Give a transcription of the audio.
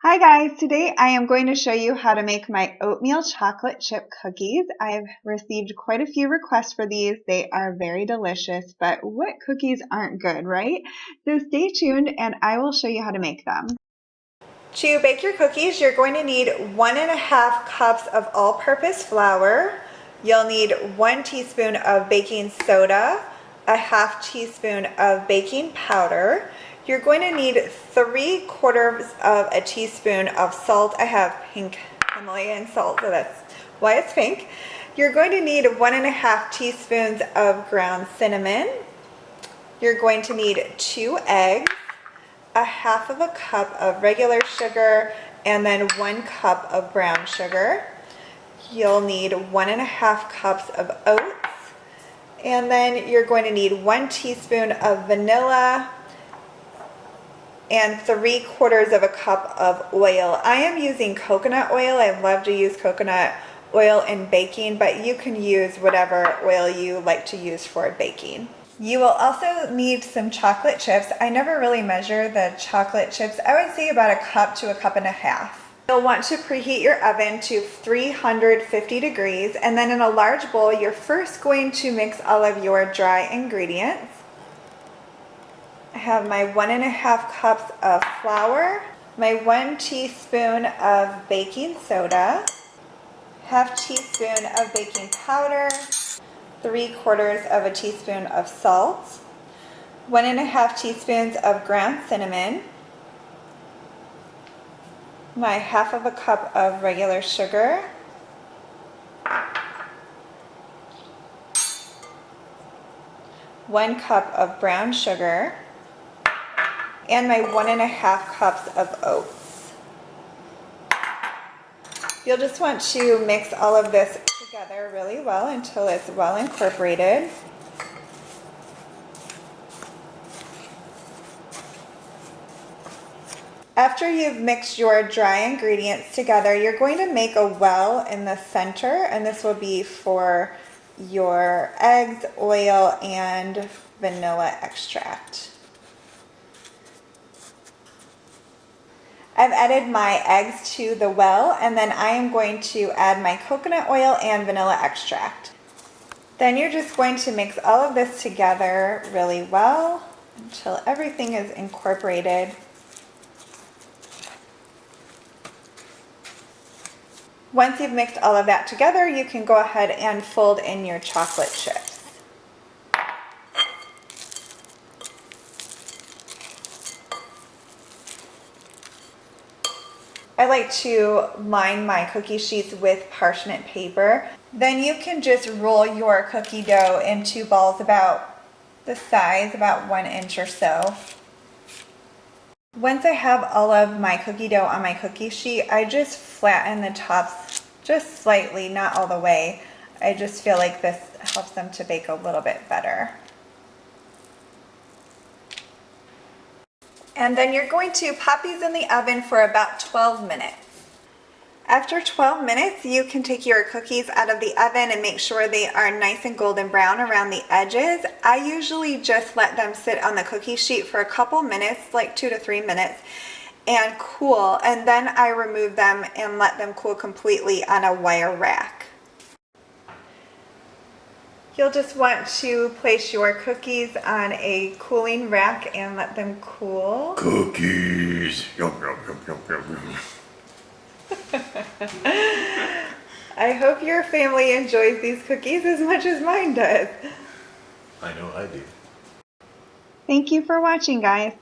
Hi guys, today I am going to show you how to make my oatmeal chocolate chip cookies. I've received quite a few requests for these. They are very delicious, but what cookies aren't good, right? So stay tuned and I will show you how to make them. To bake your cookies, you're going to need 1.5 cups of all-purpose flour. You'll need 1 teaspoon of baking soda, a 1/2 teaspoon of baking powder. You're going to need 3/4 of a teaspoon of salt. I have pink Himalayan salt, so that's why it's pink. You're going to need 1.5 teaspoons of ground cinnamon. You're going to need 2 eggs, a 1/2 cup of regular sugar, and then 1 cup of brown sugar. You'll need 1.5 cups of oats, and then you're going to need 1 teaspoon of vanilla and 3/4 cup of oil. I am using coconut oil. I love to use coconut oil in baking, but you can use whatever oil you like to use for baking. You will also need some chocolate chips. I never really measure the chocolate chips. I would say about 1 cup to 1.5 cups. You'll want to preheat your oven to 350 degrees, and then in a large bowl, you're first going to mix all of your dry ingredients. I have my 1.5 cups of flour, my 1 teaspoon of baking soda, 1/2 teaspoon of baking powder, 3/4 teaspoon of salt, 1.5 teaspoons of ground cinnamon, my 1/2 cup of regular sugar, one cup of brown sugar, and my 1.5 cups of oats. You'll just want to mix all of this together really well until it's well incorporated. After you've mixed your dry ingredients together, you're going to make a well in the center, and this will be for your eggs, oil, and vanilla extract. I've added my eggs to the well, and then I am going to add my coconut oil and vanilla extract. Then you're just going to mix all of this together really well until everything is incorporated. Once you've mixed all of that together, you can go ahead and fold in your chocolate chips. I like to line my cookie sheets with parchment paper. Then you can just roll your cookie dough into balls about the size, about 1 inch or so. Once I have all of my cookie dough on my cookie sheet, I just flatten the tops just slightly, not all the way. I just feel like this helps them to bake a little bit better. And then you're going to pop these in the oven for about 12 minutes. After 12 minutes, you can take your cookies out of the oven and make sure they are nice and golden brown around the edges. I usually just let them sit on the cookie sheet for a couple minutes, like 2 to 3 minutes, and cool. And then I remove them and let them cool completely on a wire rack. You'll just want to place your cookies on a cooling rack and let them cool. Cookies! Yum, yum, yum, yum, yum, yum. I hope your family enjoys these cookies as much as mine does. I know I do. Thank you for watching, guys.